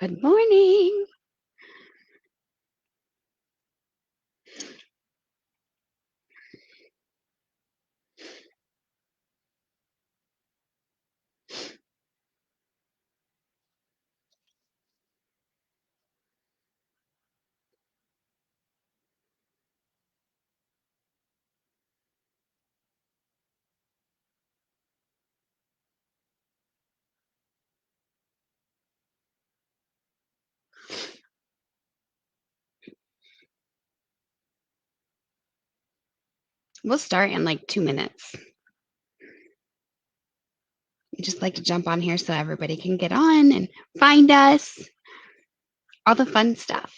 Good morning. We'll start in like 2 minutes. I just like to jump on here so everybody can get on and find us, all the fun stuff.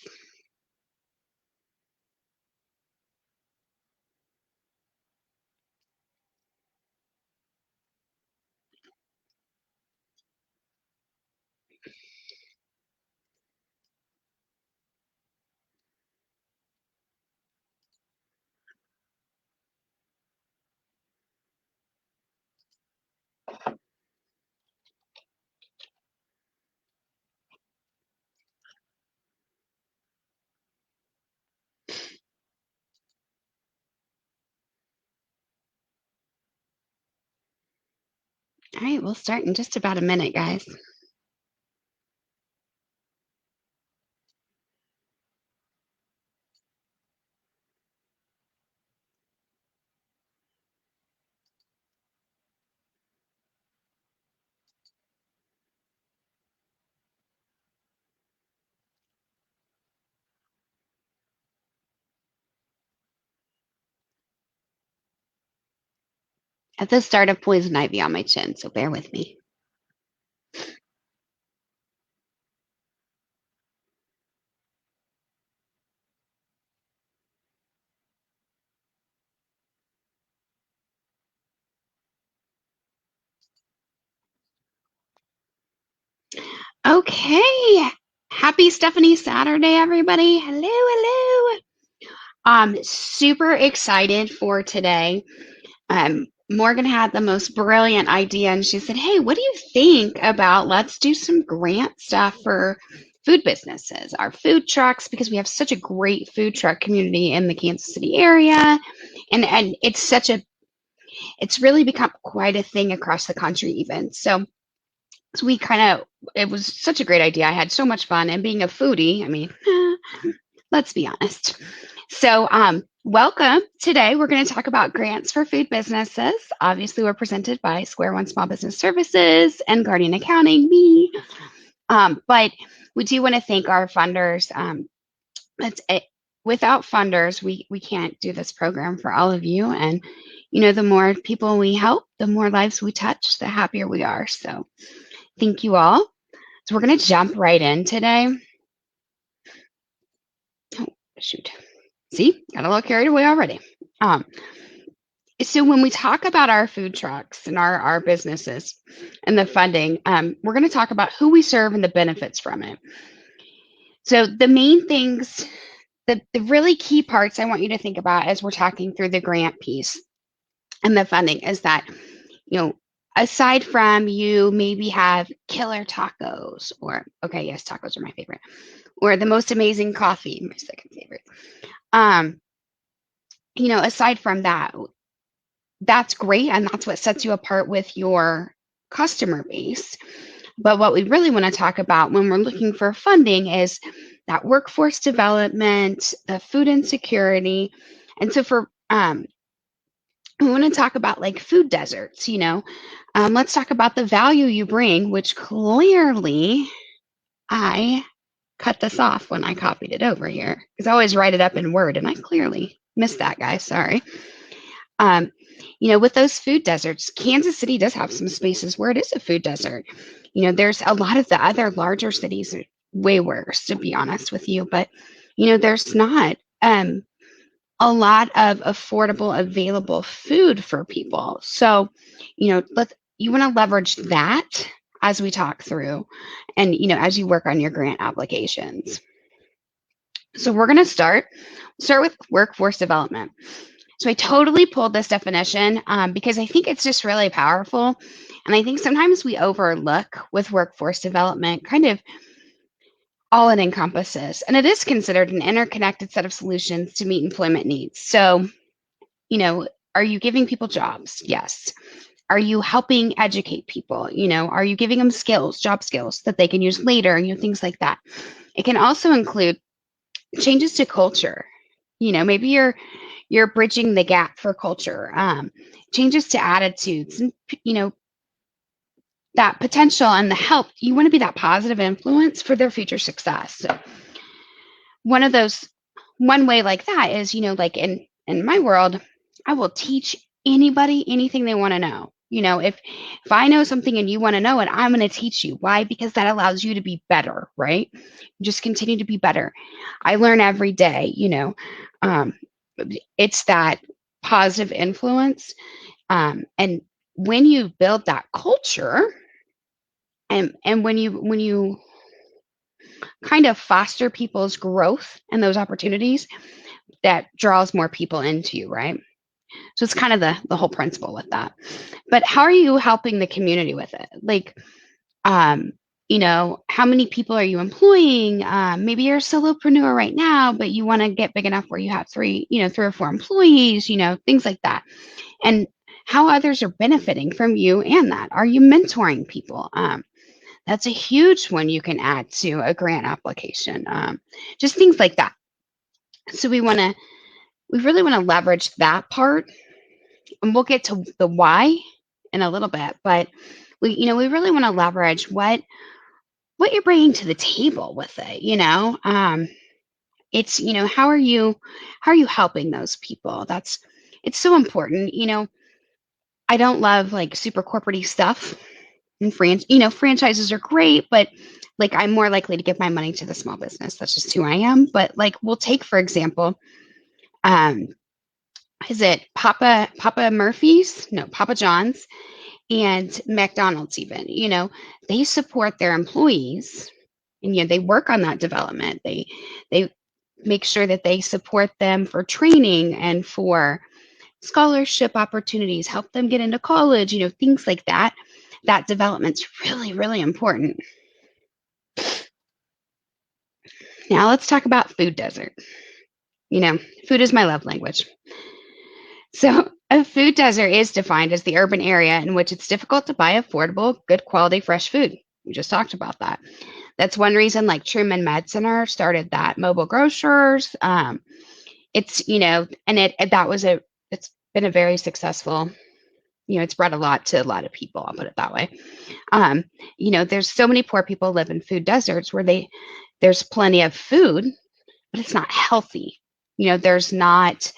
All right, we'll start in just about a minute, guys. At the start of poison ivy on my chin, so bear with me. Okay. Happy Stephanie Saturday, everybody. Hello, hello. Super excited for today. Morgan had the most brilliant idea and she said, "Hey, what do you think about let's do some grant stuff for food businesses, our food trucks, because we have such a great food truck community in the Kansas City area. And it's really become quite a thing across the country even. So we kind of it was such a great idea. I had so much fun and being a foodie, I mean, let's be honest. So, welcome. Today, we're going to talk about grants for food businesses. Obviously, we're presented by Square One Small Business Services and Guardian Accounting, me. But we do want to thank our funders. Without funders, we can't do this program for all of you. And, the more people we help, the more lives we touch, the happier we are. So, thank you all. So, we're going to jump right in today. Oh, shoot. See, got a little carried away already. So when we talk about our food trucks and our businesses and the funding, we're going to talk about who we serve and the benefits from it. So the main things, the really key parts I want you to think about as we're talking through the grant piece and the funding is that, aside from you maybe have killer tacos or, okay, yes, tacos are my favorite, or the most amazing coffee, my second favorite. Aside from that, that's great. And that's what sets you apart with your customer base. But what we really want to talk about when we're looking for funding is that workforce development, the food insecurity. And so we want to talk about like food deserts, let's talk about the value you bring, which clearly I cut this off when I copied it over here because I always write it up in Word and I clearly missed that, guys. Sorry. With those food deserts, Kansas City does have some spaces where it is a food desert. There's a lot of the other larger cities are way worse, to be honest with you. But, there's not a lot of affordable, available food for people. So, you want to leverage that as we talk through and, as you work on your grant applications. So we're going to start with workforce development. So I totally pulled this definition because I think it's just really powerful. And I think sometimes we overlook with workforce development kind of all it encompasses. And it is considered an interconnected set of solutions to meet employment needs. So, are you giving people jobs? Yes. Are you helping educate people? Are you giving them skills, job skills that they can use later, things like that. It can also include changes to culture. Maybe you're bridging the gap for culture, changes to attitudes, and that potential and the help. You want to be that positive influence for their future success. So one of those, one way like that is, like in my world, I will teach anybody anything they want to know. If I know something and you want to know it, I'm going to teach you. Why? Because that allows you to be better, right? Just continue to be better. I learn every day. Um, it's that positive influence, and when you build that culture, and when you kind of foster people's growth and those opportunities, that draws more people into you, right? So it's kind of the whole principle with that. But how are you helping the community with it? Like, um, how many people are you employing? Maybe you're a solopreneur right now, but you want to get big enough where you have three or four employees, things like that. And how others are benefiting from you and that. Are you mentoring people? That's a huge one you can add to a grant application. Just things like that. So we really want to leverage that part, and we'll get to the why in a little bit. But we really want to leverage what you're bringing to the table with it. It's how are you helping those people? It's so important. I don't love like super corporate stuff. And franchises are great, but like I'm more likely to give my money to the small business. That's just who I am. But like we'll take, for example, um, is it Papa Murphy's? No, Papa John's and McDonald's even. They support their employees, and they work on that development. They make sure that they support them for training and for scholarship opportunities, help them get into college, things like that. That development's really, really important. Now let's talk about food desert. Food is my love language. So a food desert is defined as the urban area in which it's difficult to buy affordable, good quality, fresh food. We just talked about that. That's one reason like Truman Med Center started that mobile grocers. It's, and it's been a very successful, it's brought a lot to a lot of people. I'll put it that way. There's so many poor people live in food deserts where there's plenty of food, but it's not healthy. There's not,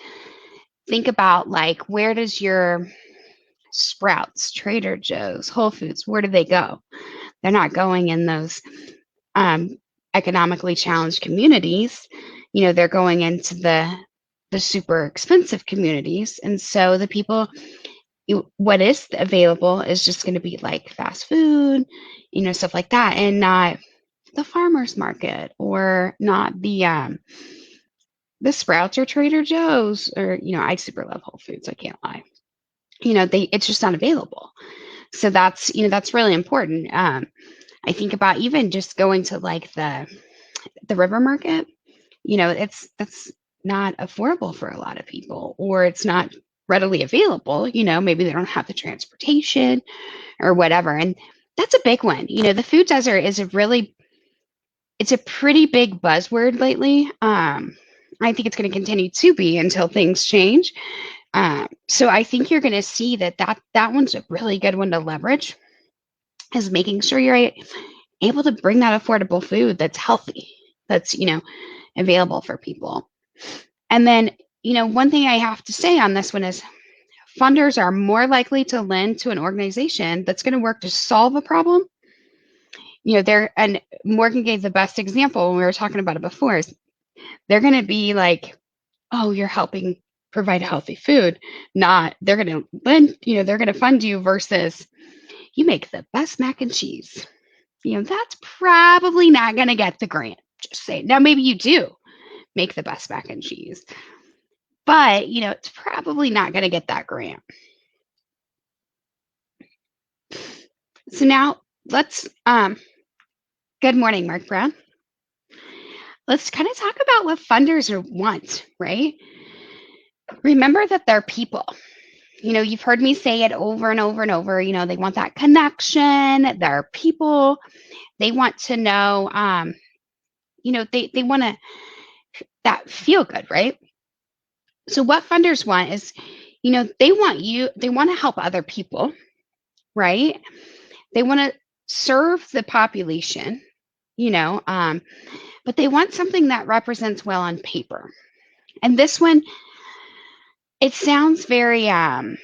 think about like, where does your Sprouts, Trader Joe's, Whole Foods, where do they go? They're not going in those economically challenged communities. They're going into the super expensive communities. And so the people, what is available is just going to be like fast food, stuff like that, and not the farmer's market, or not the Sprouts or Trader Joe's, or I super love Whole Foods, I can't lie. It's just not available. So that's really important. I think about even just going to like the river market. That's not affordable for a lot of people, or it's not readily available. Maybe they don't have the transportation or whatever. And that's a big one. The food desert is it's a pretty big buzzword lately. I think it's going to continue to be until things change. So I think you're going to see that one's a really good one to leverage, is making sure you're able to bring that affordable food that's healthy, that's, available for people. And then, one thing I have to say on this one is funders are more likely to lend to an organization that's going to work to solve a problem. And Morgan gave the best example when we were talking about it before, is they're going to be like, oh, you're helping provide healthy food. Not, they're going to lend, they're going to fund you versus you make the best mac and cheese. That's probably not going to get the grant. Just say, now maybe you do make the best mac and cheese, but it's probably not going to get that grant. So now let's, good morning, Mark Brown. let's kind of talk about what funders want, right? Remember that they're people. You've heard me say it over and over and over. They want that connection. They're people. They want to know, they want to that feel good, right? So what funders want is, they want to help other people, right? They want to serve the population, but they want something that represents well on paper. And this one, it sounds very, what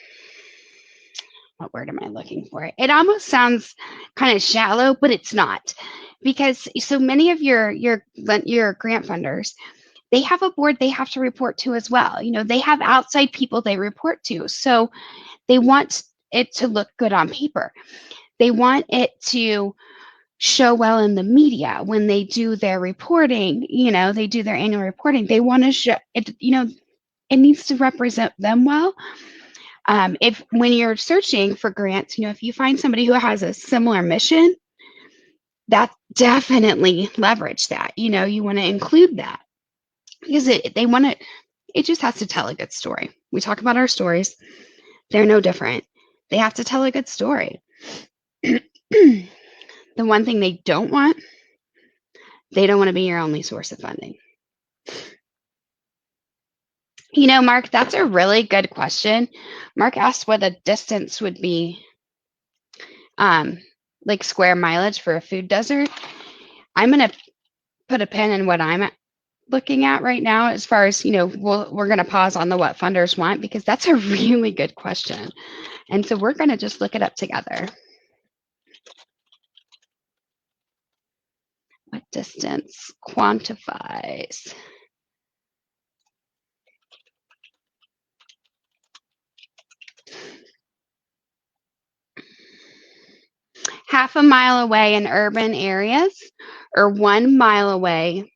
word am I looking for? It almost sounds kind of shallow, but it's not, because so many of your grant funders, they have a board they have to report to as well. They have outside people they report to. So they want it to look good on paper. They want it to show well in the media when they do their reporting, they do their annual reporting. They want to show it, it needs to represent them well. If when you're searching for grants, if you find somebody who has a similar mission, that definitely leverage that. You want to include that, because they want to. It just has to tell a good story. We talk about our stories; they're no different. They have to tell a good story. The one thing they don't want to be your only source of funding. Mark, that's a really good question. Mark asked what a distance would be, like square mileage for a food desert. I'm going to put a pin in what I'm looking at right now as far as, we're going to pause on the what funders want, because that's a really good question. And so we're going to just look it up together. What distance quantifies? Half a mile away in urban areas, or 1 mile away.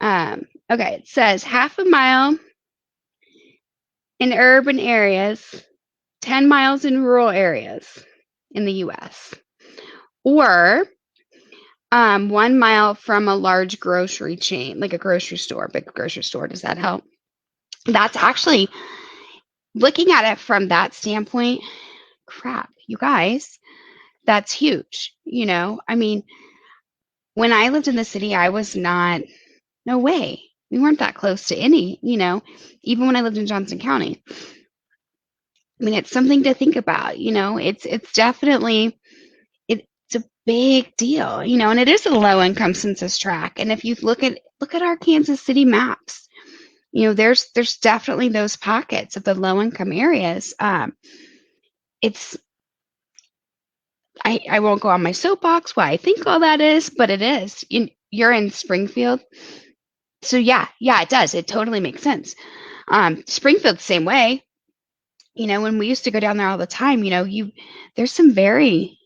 Okay, it says half a mile in urban areas, 10 miles in rural areas in the US, or 1 mile from a large grocery chain, like a grocery store, big grocery store. Does that help? That's actually, looking at it from that standpoint, crap, you guys, that's huge. I mean, when I lived in the city, I was not, no way. We weren't that close to any, even when I lived in Johnson County. I mean, it's something to think about, it's definitely, it's a big deal, and it is a low income census tract. And if you look at our Kansas City maps, there's definitely those pockets of the low income areas. It's, I won't go on my soapbox why I think all that is, but it is. You're in Springfield. So yeah, it does. It totally makes sense. Springfield, the same way. When we used to go down there all the time, there's some very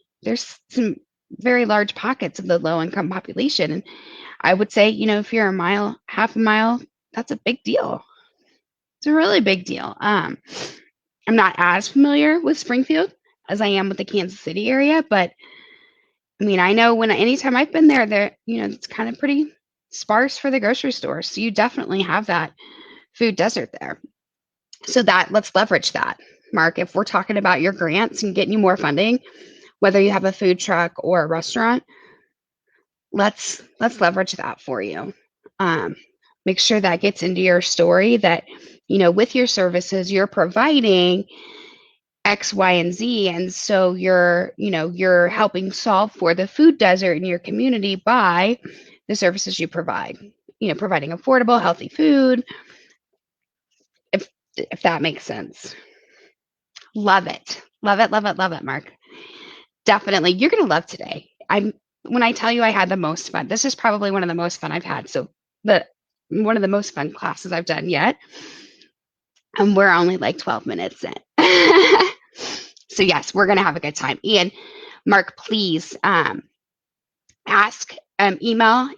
large pockets of the low income population. And I would say, if you're half a mile, that's a big deal. It's a really big deal. I'm not as familiar with Springfield as I am with the Kansas City area, but I mean, I know anytime I've been there, it's kind of pretty sparse for the grocery store. So you definitely have that food desert there. So let's leverage that, Mark. If we're talking about your grants and getting you more funding, whether you have a food truck or a restaurant, let's leverage that for you. Make sure that gets into your story that, with your services, you're providing X, Y, and Z. And so you're helping solve for the food desert in your community by the services you provide, providing affordable, healthy food, if that makes sense. Love it. Love it, love it, love it, Mark. Definitely. You're going to love today. When I tell you I had the most fun, this is probably one of the most fun I've had. So one of the most fun classes I've done yet. And we're only like 12 minutes in. So yes, we're going to have a good time. And Mark, please email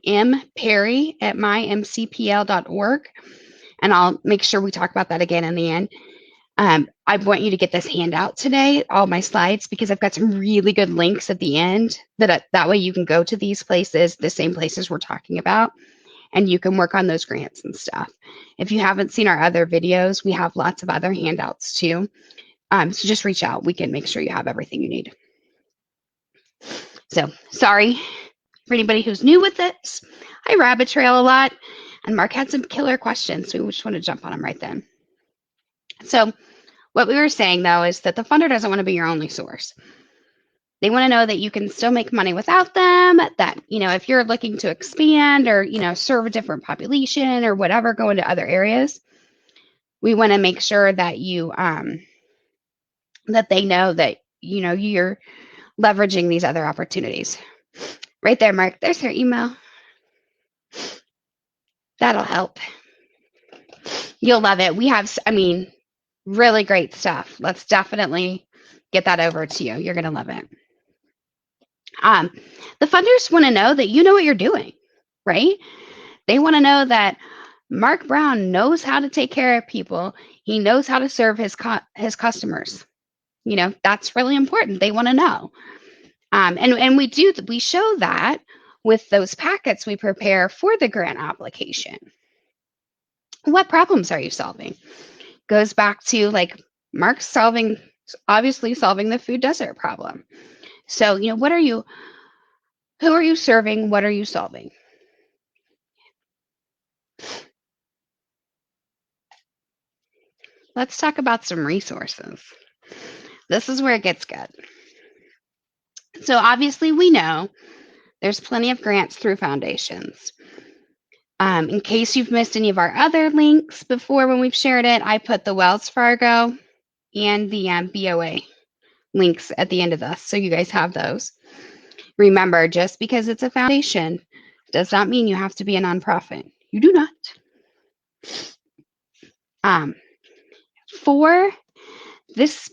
mperry@mymcpl.org. And I'll make sure we talk about that again in the end. I want you to get this handout today, all my slides, because I've got some really good links at the end that way you can go to these places, the same places we're talking about, and you can work on those grants and stuff. If you haven't seen our other videos, we have lots of other handouts too. So just reach out. We can make sure you have everything you need. So sorry for anybody who's new with this. I rabbit trail a lot, and Mark had some killer questions, so we just want to jump on them right then. So what we were saying, though, is that the funder doesn't want to be your only source. They want to know that you can still make money without them, that, if you're looking to expand or, serve a different population or whatever, go into other areas, we want to make sure that you, that they know that, you're leveraging these other opportunities. Right there, Mark, there's her email. That'll help. You'll love it. We have, really great stuff. Let's definitely get that over to you. You're going to love it. The funders want to know that you know what you're doing, right? They want to know that Mark Brown knows how to take care of people. He knows how to serve his customers. That's really important. They want to know. And we show that with those packets we prepare for the grant application. What problems are you solving? Goes back to Mark's obviously solving the food desert problem. So, who are you serving? What are you solving? Let's talk about some resources. This is where it gets good. So obviously we know there's plenty of grants through foundations. In case you've missed any of our other links before when we've shared it, I put the Wells Fargo and the BOA links at the end of this, so you guys have those. Remember, just because it's a foundation does not mean you have to be a nonprofit. You do not. For this,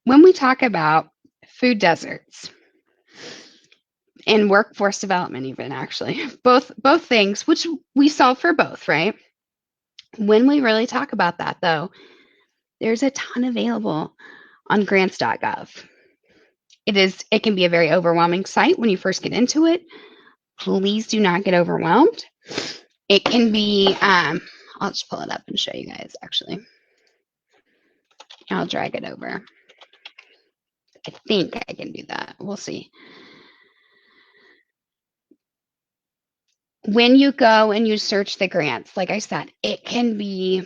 when we talk about food deserts and workforce development, even actually, both things, which we solve for both, right? When we really talk about that, though, there's a ton available on grants.gov. It can be a very overwhelming site when you first get into it. Please do not get overwhelmed. It can be, I'll just pull it up and show you guys, actually. I'll drag it over. I think I can do that. We'll see. When you go and you search the grants, like I said, it can be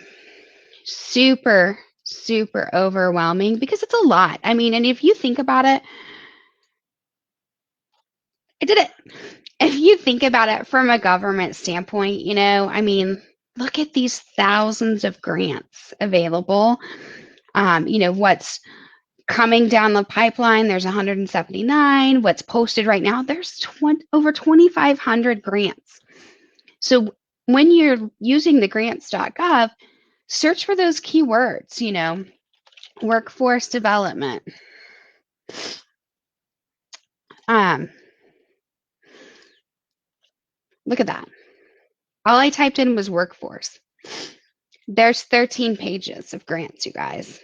super, super overwhelming because it's a lot. And if you think about it, I did it. If you think about it from a government standpoint, look at these thousands of grants available. What's coming down the pipeline, there's 179. What's posted right now, there's over 2,500 grants. So when you're using the grants.gov, search for those keywords, workforce development. Look at that. All I typed in was workforce. There's 13 pages of grants, you guys.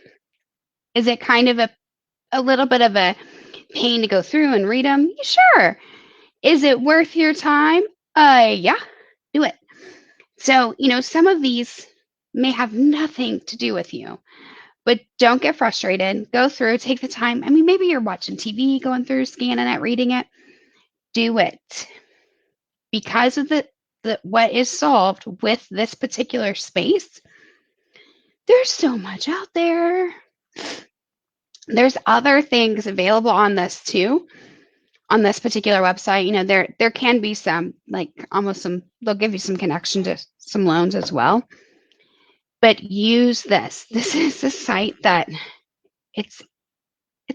Is it kind of a little bit of a pain to go through and read them? Sure. Is it worth your time? Yeah, do it. So, some of these may have nothing to do with you, but don't get frustrated. Go through, take the time. Maybe you're watching TV, going through, scanning it, reading it. Do it. Because of what is solved with this particular space, there's so much out there. There's other things available on this too, on this particular website. There can be some, they'll give you some connection to some loans as well. But use this. This is a site that it's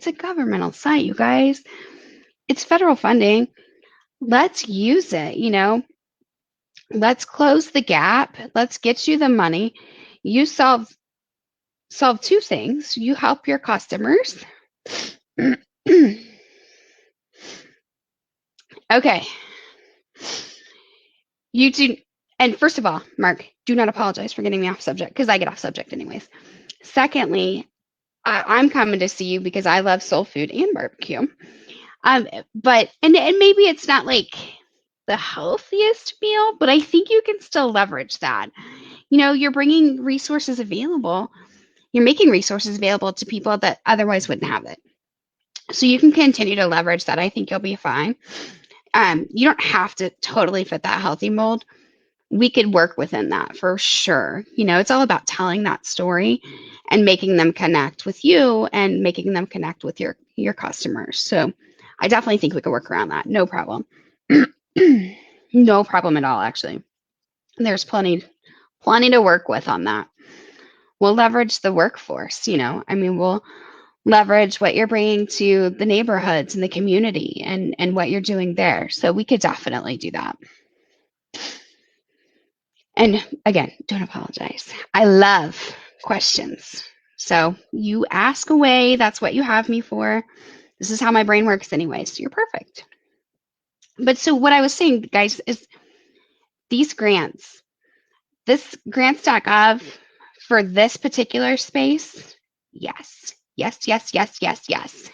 a governmental site, you guys. It's federal funding. Let's use it, Let's close the gap. Let's get you the money. You solve two things. You help your customers. Okay. You do, and first of all, Mark, do not apologize for getting me off subject because I get off subject anyways. Secondly, I'm coming to see you because I love soul food and barbecue. But and maybe it's not like the healthiest meal, but I think you can still leverage that. You're bringing resources available. You're making resources available to people that otherwise wouldn't have it. So you can continue to leverage that. I think you'll be fine. You don't have to totally fit that healthy mold. We could work within that for sure. It's all about telling that story and making them connect with you and making them connect with your customers. So I definitely think we could work around that. No problem. No problem at all, actually. There's plenty to work with on that. We'll leverage the workforce, we'll leverage what you're bringing to the neighborhoods and the community and what you're doing there. So we could definitely do that. And again, don't apologize. I love questions. So you ask away. That's what you have me for. This is how my brain works anyway. So you're perfect. But so what I was saying, guys, is these grants, this grants.gov for this particular space, yes. Yes, yes, yes, yes, yes.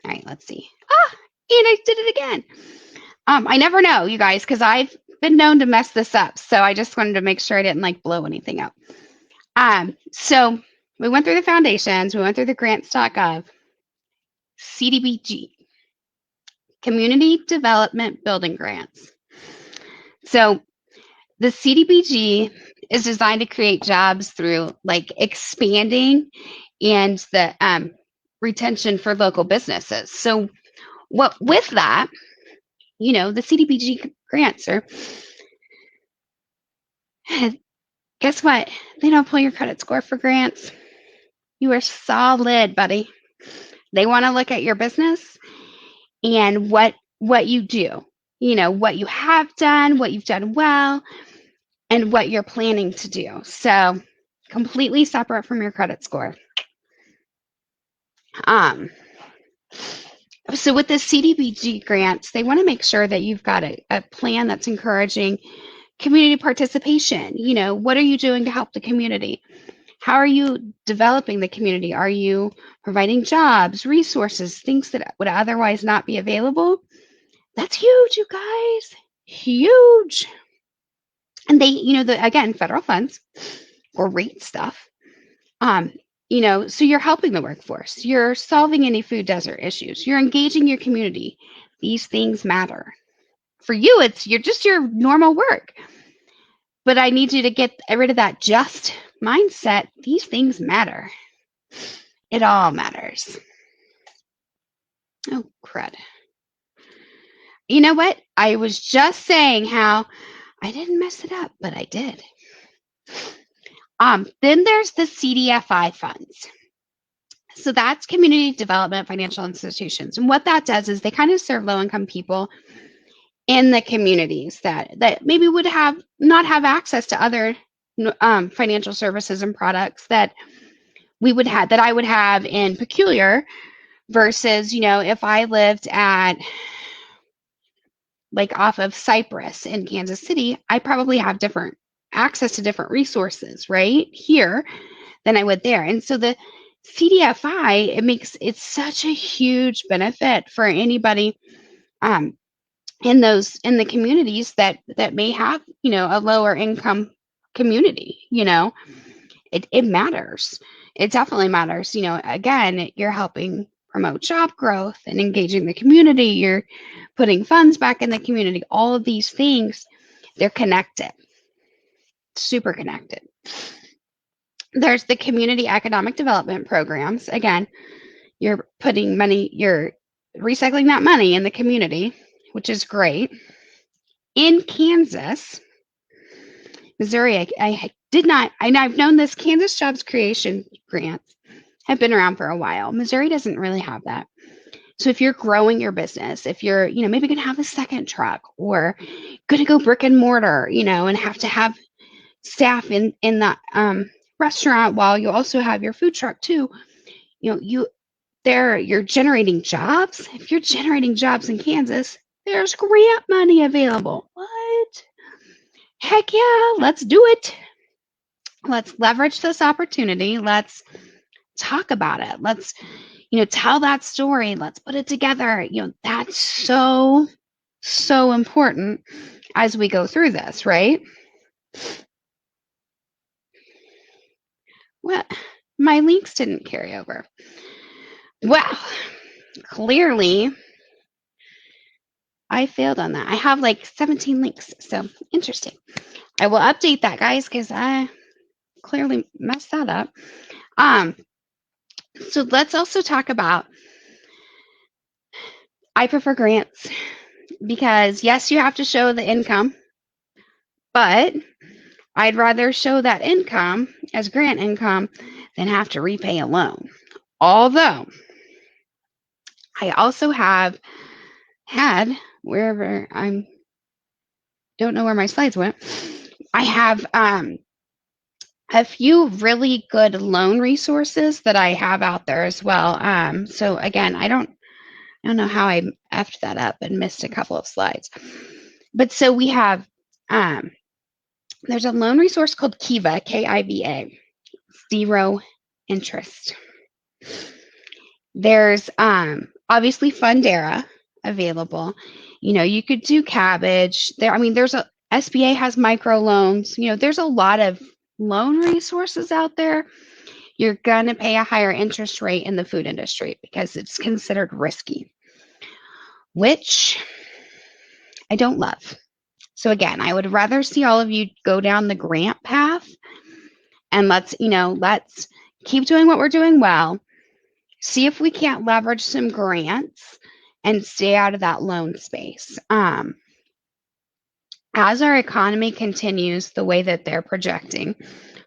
All right, let's see. And I did it again. I never know, you guys, because I've been known to mess this up. So I just wanted to make sure I didn't blow anything up. So we went through the foundations, we went through the grants.gov, Cdbg, Community Development Building Grants. So the Cdbg is designed to create jobs through expanding and the retention for local businesses. So with that, the Cdbg grants are, guess what? They don't pull your credit score for grants. You are solid, buddy. They want to look at your business and what you do, what you have done, what you've done well, and what you're planning to do. So completely separate from your credit score. So with the Cdbg grants, they want to make sure that you've got a plan that's encouraging community participation. What are you doing to help the community? How are you developing the community? Are you providing jobs, resources, things that would otherwise not be available? That's huge, you guys. Huge. And they, again, federal funds, great stuff. So you're helping the workforce. You're solving any food desert issues. You're engaging your community. These things matter. For you, it's your normal work. But I need you to get rid of that just mindset. These things matter. It all matters. Oh, crud. You know what? I was just saying how I didn't mess it up, but I did. Then there's the Cdfi Funds. So that's Community Development Financial Institutions. And what that does is they kind of serve low-income people in the communities that maybe would not have access to other financial services and products that I would have in Peculiar versus, if I lived at off of Cypress in Kansas City, I probably have different access to different resources right here than I would there. And so the CDFI, it's such a huge benefit for anybody in the communities that may have, a lower income community. It matters. It definitely matters. Again, you're helping promote job growth and engaging the community. You're putting funds back in the community. All of these things, they're connected, super connected. There's the community economic development programs. Again, you're putting money, you're recycling that money in the community, which is great. In Kansas, Missouri, I did not, I've known this Kansas Jobs Creation Grants have been around for a while. Missouri doesn't really have that. So if you're growing your business, if you're, maybe going to have a second truck or going to go brick and mortar, and have to have staff in that restaurant while you also have your food truck too, you're generating jobs. If you're generating jobs in Kansas, there's grant money available. What? Heck yeah, let's do it. Let's leverage this opportunity. Let's talk about it. Let's, tell that story. Let's put it together. That's so, so important as we go through this, right? What? My links didn't carry over. Well, clearly I failed on that. I have like 17 links, so interesting. I will update that, guys, because I clearly messed that up. So let's also talk about, I prefer grants because yes, you have to show the income, but I'd rather show that income as grant income than have to repay a loan. Although I also have had, wherever I don't know where my slides went, I have a few really good loan resources that I have out there as well. So again, I don't know how I effed that up and missed a couple of slides. But so we have, there's a loan resource called Kiva, Kiva, zero interest. There's obviously Fundera available. You could do Cabbage. There's a SBA has microloans. There's a lot of loan resources out there. You're going to pay a higher interest rate in the food industry because it's considered risky, which I don't love. So again, I would rather see all of you go down the grant path and let's keep doing what we're doing well. See if we can't leverage some grants and stay out of that loan space. As our economy continues the way that they're projecting,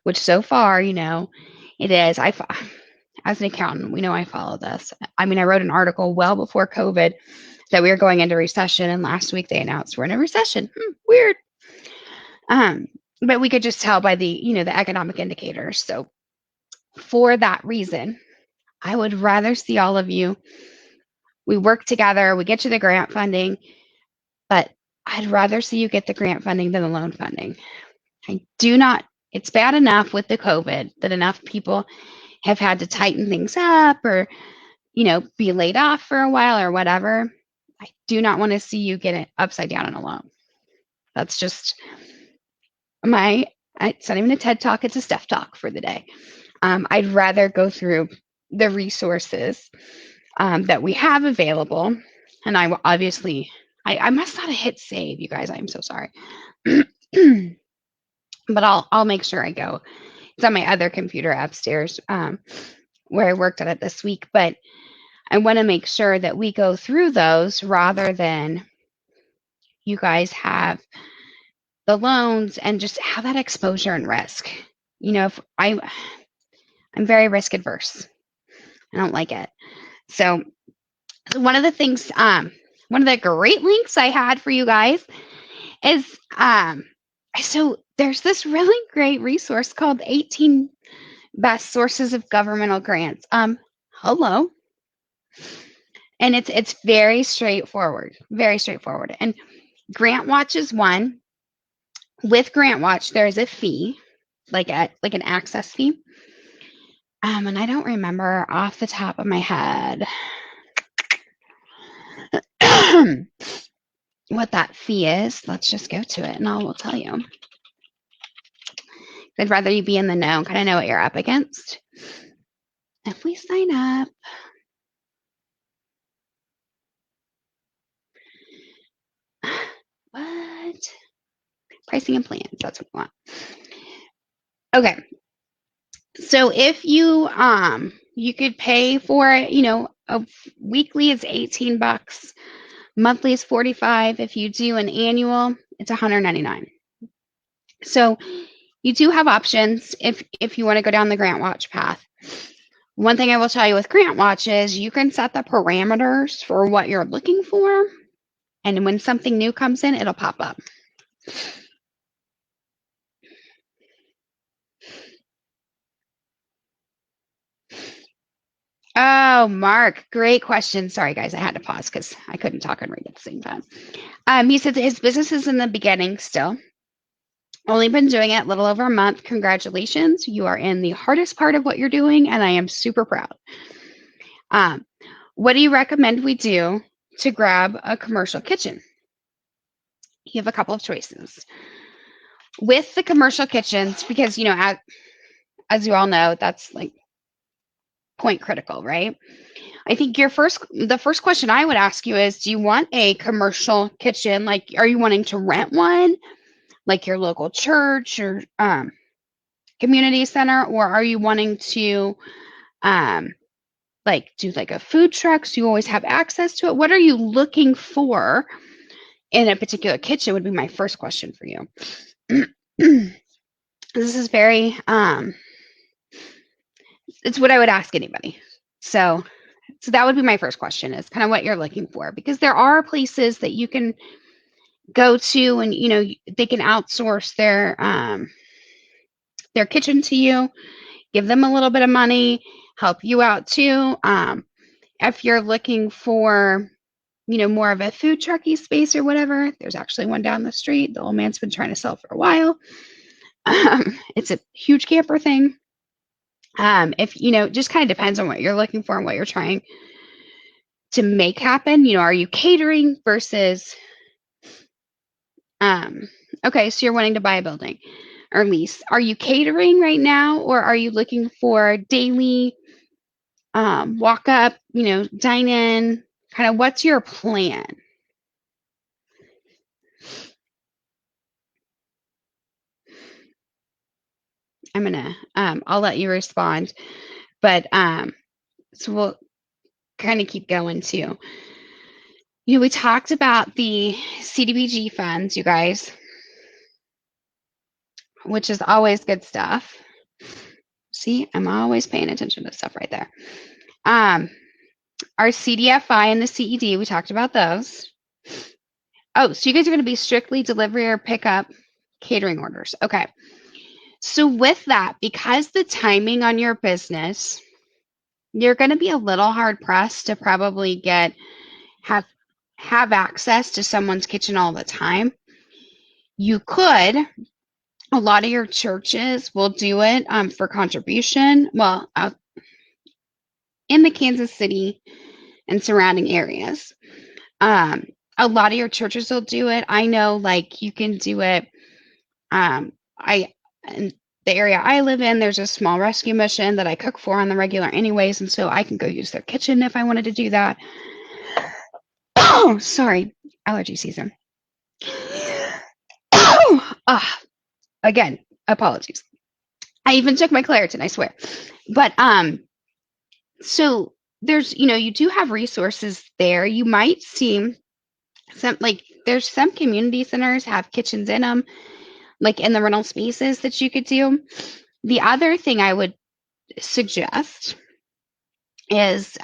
which so far, it is. As an accountant, we know I follow this. I wrote an article well before COVID that we were going into recession, and last week they announced we're in a recession. Weird. But we could just tell by the, the economic indicators. So for that reason, I would rather see all of you. We work together, we get you the grant funding, but I'd rather see you get the grant funding than the loan funding. It's bad enough with the COVID that enough people have had to tighten things up or, be laid off for a while or whatever. I do not want to see you get it upside down on a loan. That's just it's not even a TED Talk, it's a Steph Talk for the day. I'd rather go through the resources that we have available. And I will obviously, I must not have hit save, you guys. I'm so sorry. But I'll make sure I go. It's on my other computer upstairs where I worked on it this week. But I want to make sure that we go through those rather than you guys have the loans and just have that exposure and risk. If I'm very risk adverse. I don't like it. So one of the things, one of the great links I had for you guys is, so there's this really great resource called 18 Best Sources of Governmental Grants. Hello. And it's very straightforward, very straightforward. And GrantWatch is one. With GrantWatch, there's a fee, like an access fee. And I don't remember off the top of my head what that fee is. Let's just go to it and I will tell you. I'd rather you be in the know, kind of know what you're up against. If we sign up, what? Pricing and plans, that's what we want. Okay. So if you could pay for it, a weekly is $18. Monthly is $45. If you do an annual, it's $199. So you do have options if you want to go down the GrantWatch path. One thing I will tell you with GrantWatch is you can set the parameters for what you're looking for. And when something new comes in, it'll pop up. Oh, Mark, great question. Sorry, guys, I had to pause because I couldn't talk and read at the same time. He said that his business is in the beginning still. Only been doing it a little over a month. Congratulations. You are in the hardest part of what you're doing, and I am super proud. Um, what do you recommend we do to grab a commercial kitchen? You have a couple of choices. With the commercial kitchens, because, as you all know, that's like point critical, right? I think the first question I would ask you is, do you want a commercial kitchen? Like, are you wanting to rent one, like your local church or community center, or are you wanting to like do like a food truck so you always have access to it? What are you looking for in a particular kitchen would be my first question for you. This is very it's what I would ask anybody. So that would be my first question, is kind of what you're looking for, because there are places that you can go to and they can outsource their kitchen to you, give them a little bit of money, help you out too. If you're looking for more of a food trucky space or whatever, there's actually one down the street the old man's been trying to sell for a while. It's a huge camper thing. If just kind of depends on what you're looking for and what you're trying to make happen. Are you catering versus okay, so you're wanting to buy a building or lease. Are you catering right now, or are you looking for daily walk up, dine in? Kind of what's your plan? I'm gonna I'll let you respond, but so we'll kind of keep going too. We talked about the Cdbg funds, you guys, which is always good stuff. See, I'm always paying attention to stuff right there. Our Cdfi and the CED, we talked about those. Oh, so you guys are going to be strictly delivery or pickup catering orders. Okay. So with that, because the timing on your business, you're going to be a little hard pressed to probably have access to someone's kitchen all the time. You could, a lot of your churches will do it for contribution. Well, in the Kansas City and surrounding areas. A lot of your churches will do it. I know, like, you can do it. In the area I live in, there's a small rescue mission that I cook for on the regular anyways, and so I can go use their kitchen if I wanted to do that. Oh, sorry, allergy season. Again, apologies. I even took my Claritin, I swear. But so there's you do have resources there. You might see there's some community centers have kitchens in them, like in the rental spaces that you could do. The other thing I would suggest is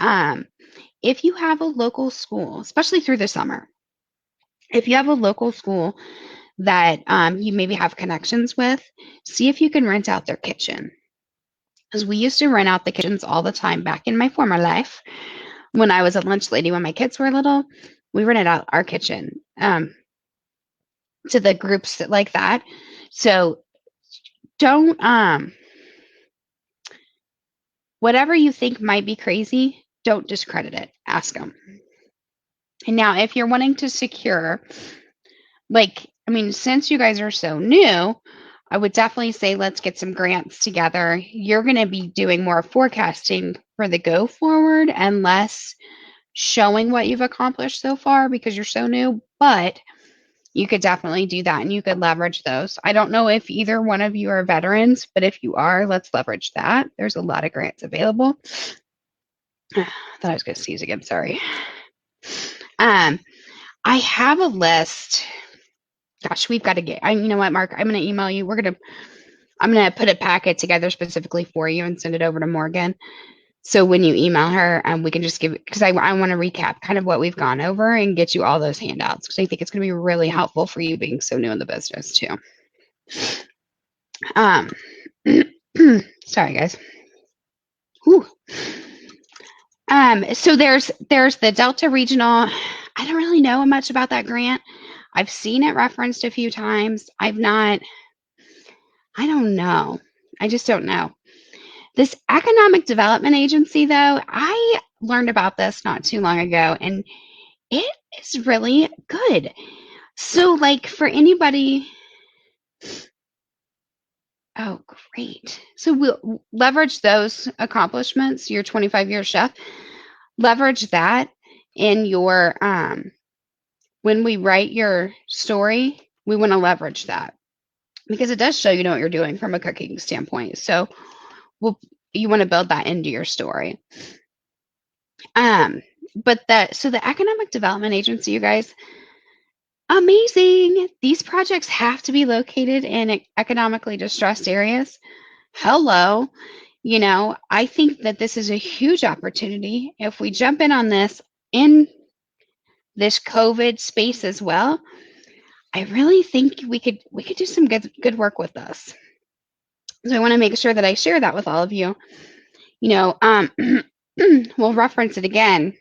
if you have a local school, especially through the summer, if you have a local school that you maybe have connections with, see if you can rent out their kitchen. Because we used to rent out the kitchens all the time back in my former life. When I was a lunch lady, when my kids were little, we rented out our kitchen to the groups like that. So don't whatever you think might be crazy, don't discredit it. Ask them. And now, if you're wanting to secure, since you guys are so new, I would definitely say let's get some grants together. You're going to be doing more forecasting for the go forward and less showing what you've accomplished so far because you're so new, but you could definitely do that and you could leverage those. I don't know if either one of you are veterans, but if you are, let's leverage that. There's a lot of grants available. I thought I was going to sneeze again. Sorry. I have a list. Gosh, we've got to get. You know what, Mark? I'm going to email you. I'm going to put a packet together specifically for you and send it over to Morgan. So when you email her, we can just give it, because I want to recap kind of what we've gone over and get you all those handouts, because I think it's going to be really helpful for you being so new in the business too. Sorry, guys. Whew. So there's the Delta Regional. I don't really know much about that grant. I've seen it referenced a few times. I've not I don't know. I just don't know. This economic development agency, though, I learned about this not too long ago, and it is really good. So, like, for anybody, oh, great. So, we'll leverage those accomplishments, your 25-year chef, leverage that in your, when we write your story, we want to leverage that because it does show you know what you're doing from a cooking standpoint. So, you want to build that into your story. But the Economic Development Agency, you guys, amazing. These projects have to be located in economically distressed areas. Hello. I think that this is a huge opportunity. If we jump in on this in this COVID space as well, I really think we could do some good work with this. So I want to make sure that I share that with all of you. We'll reference it again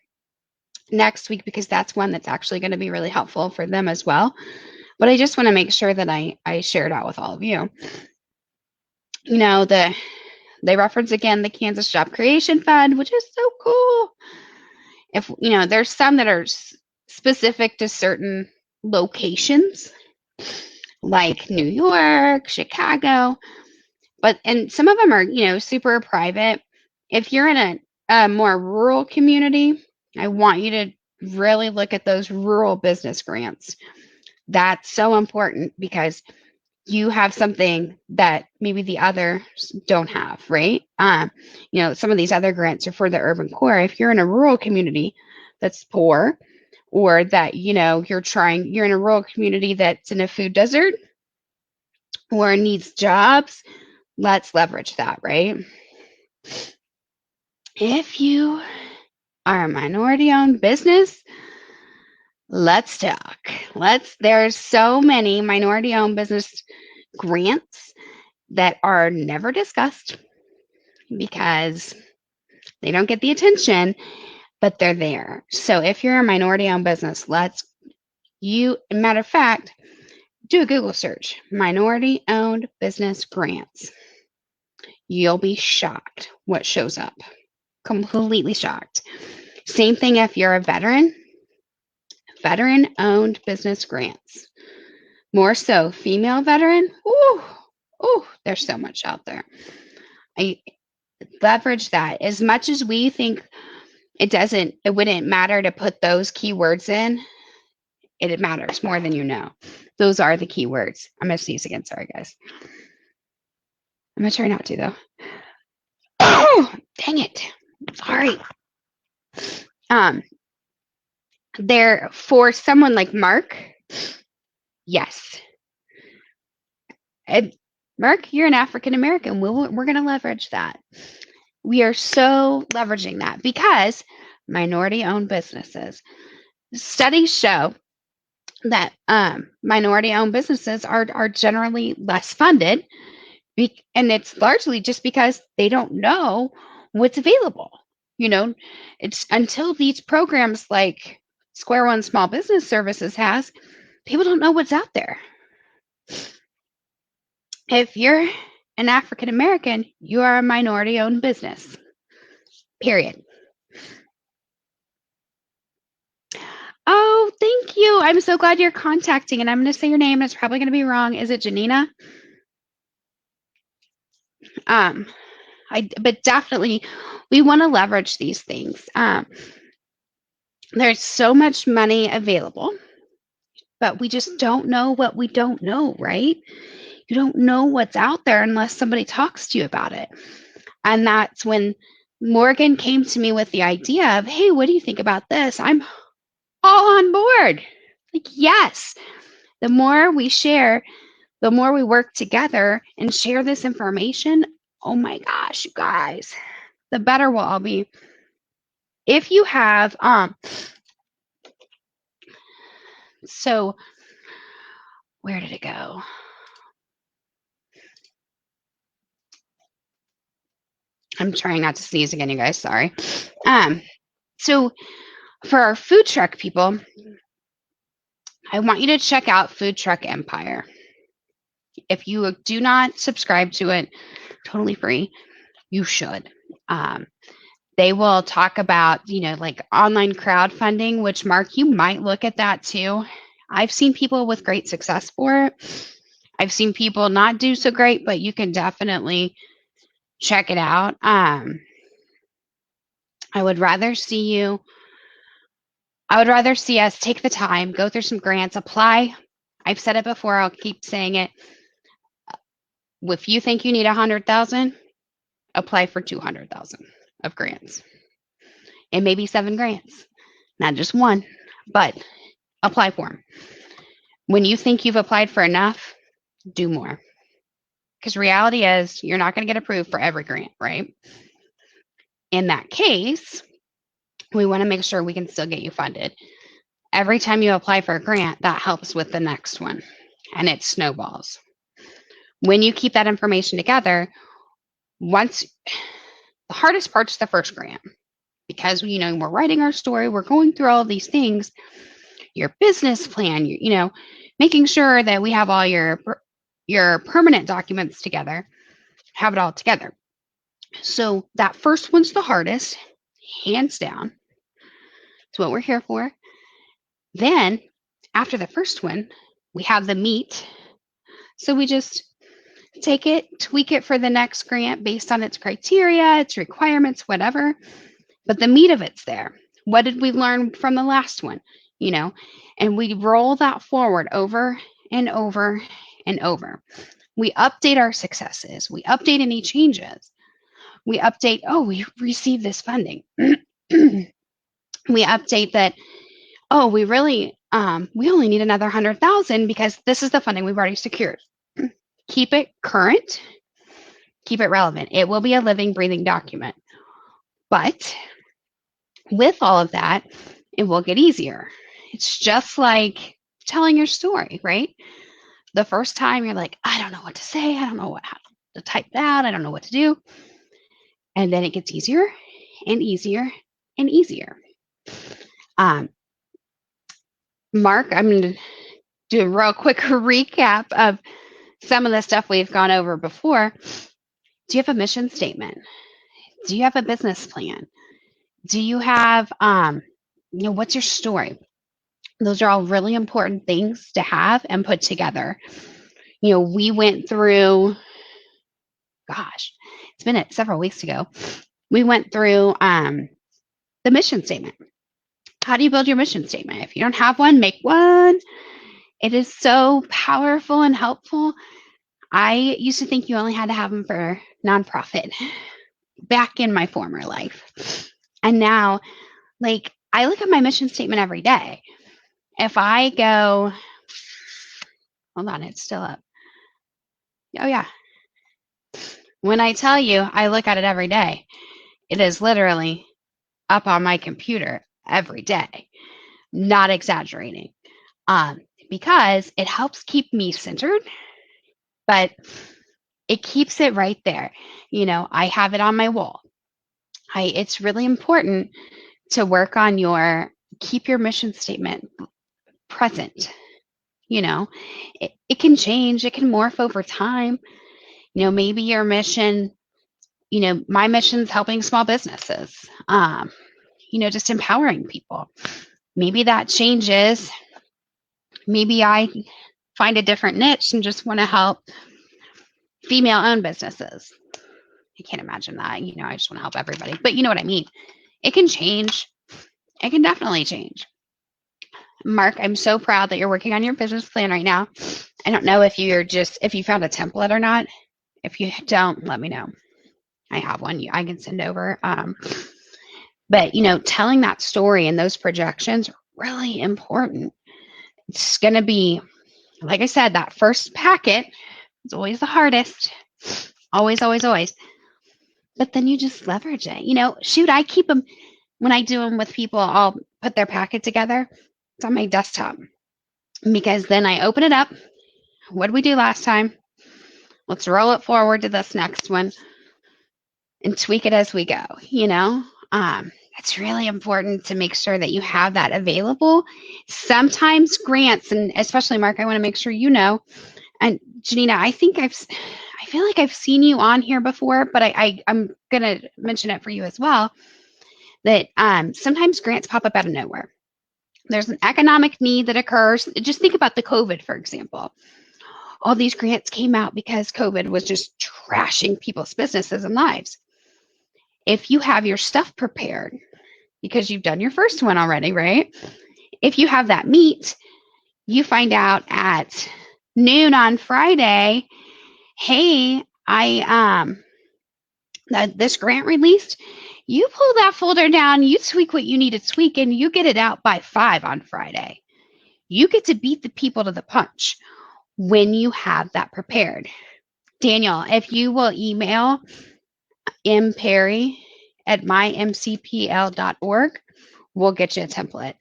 next week because that's one that's actually going to be really helpful for them as well. But I just want to make sure that I share it out with all of you. They reference again the Kansas Job Creation Fund, which is so cool. If there's some that are specific to certain locations, like New York, Chicago, and some of them are super private. If you're in a more rural community, I want you to really look at those rural business grants. That's so important because you have something that maybe the others don't have, right? Some of these other grants are for the urban core. If you're in a rural community that's poor, or that you're in a rural community that's in a food desert or needs jobs, let's leverage that, right? If you are a minority-owned business, let's talk. There's so many minority-owned business grants that are never discussed because they don't get the attention, but they're there. So if you're a minority-owned business, matter of fact, do a Google search, minority-owned business grants. You'll be shocked what shows up. Completely shocked. Same thing if you're a veteran-owned business grants. More so, female veteran. Ooh, there's so much out there. I leverage that as much as we think it wouldn't matter to put those keywords in. It matters more than you know. Those are the keywords. I'm going to sneeze again. Sorry, guys. I'm going to try not to, though. Oh, dang it. Sorry. There, for someone like Mark, yes. And Mark, you're an African American. We're going to leverage that. We are so leveraging that because minority-owned businesses. Studies show that minority-owned businesses are generally less funded, and it's largely just because they don't know what's available. It's until these programs like Square One Small Business Services has, people don't know what's out there. If you're an African American, you are a minority-owned business. Period. Oh, thank you. I'm so glad you're contacting, and I'm going to say your name. It's probably going to be wrong. Is it Janina? But definitely, we want to leverage these things. There's so much money available, but we just don't know what we don't know, right? You don't know what's out there unless somebody talks to you about it. And that's when Morgan came to me with the idea of, hey, what do you think about this? I'm all on board. Like, yes, the more we share, the more we work together and share this information, oh my gosh, you guys, the better we'll all be. If you have, so where did it go? I'm trying not to sneeze again, you guys, sorry. So for our food truck people, I want you to check out Food Truck Empire. If you do not subscribe to it, totally free, you should. They will talk about, like online crowdfunding, which Mark, you might look at that too. I've seen people with great success for it. I've seen people not do so great, but you can definitely check it out. I would rather see us take the time, go through some grants, apply. I've said it before, I'll keep saying it. If you think you need 100,000, apply for 200,000 of grants. It may be 7 grants, not just one, but apply for them. When you think you've applied for enough, do more. Because reality is you're not going to get approved for every grant, right? In that case, we want to make sure we can still get you funded. Every time you apply for a grant, that helps with the next one, and it snowballs. When you keep that information together, the hardest part's the first grant, because we're writing our story, we're going through all of these things, your business plan, making sure that we have all your permanent documents together, have it all together. So that first one's the hardest, hands down. It's what we're here for. Then after the first one, we have the meat. So we just take it, tweak it for the next grant based on its criteria, its requirements, whatever. But the meat of it's there. What did we learn from the last one? And we roll that forward over and over and over. We update our successes. We update any changes. We update, we received this funding. We update that, we really, we only need another 100,000 because this is the funding we've already secured. Keep it current. Keep it relevant. It will be a living, breathing document. But with all of that, it will get easier. It's just like telling your story, right? The first time you're like, I don't know what to say. I don't know how to type that. I don't know what to do. And then it gets easier and easier and easier. Mark, I'm going to do a real quick recap of some of the stuff we've gone over before. Do you have a mission statement? Do you have a business plan? Do you have, what's your story? Those are all really important things to have and put together. We went through, it's been several weeks ago. We went through the mission statement. How do you build your mission statement? If you don't have one, make one. It is so powerful and helpful. I used to think you only had to have them for nonprofit back in my former life. And now, I look at my mission statement every day. If I go, hold on, it's still up. Oh, yeah. When I tell you I look at it every day, it is literally up on my computer every day. Not exaggerating. Because it helps keep me centered, but it keeps it right there. I have it on my wall. It's really important to work on keep your mission statement present. It can change, it can morph over time. Maybe your mission, my mission's helping small businesses, just empowering people. Maybe that changes. Maybe I find a different niche and just want to help female-owned businesses. I can't imagine that. I just want to help everybody. But you know what I mean. It can change. It can definitely change. Mark, I'm so proud that you're working on your business plan right now. I don't know if you found a template or not. If you don't, let me know. I have one I can send over. But, telling that story and those projections are really important. It's going to be, like I said, that first packet is always the hardest. Always, always, always. But then you just leverage it. I keep them, when I do them with people, I'll put their packet together. It's on my desktop. Because then I open it up. What did we do last time? Let's roll it forward to this next one and tweak it as we go. It's really important to make sure that you have that available. Sometimes grants, and especially Mark, I want to make sure And Janina, I feel like I've seen you on here before, but I'm going to mention it for you as well, that sometimes grants pop up out of nowhere. There's an economic need that occurs. Just think about the COVID, for example. All these grants came out because COVID was just trashing people's businesses and lives. If you have your stuff prepared, because you've done your first one already, right? If you have that meet, you find out at noon on Friday, hey, this grant released. You pull that folder down, you tweak what you need to tweak, and you get it out by 5 on Friday. You get to beat the people to the punch when you have that prepared. Daniel, if you will email mperry@mymcpl.org, we'll get you a template.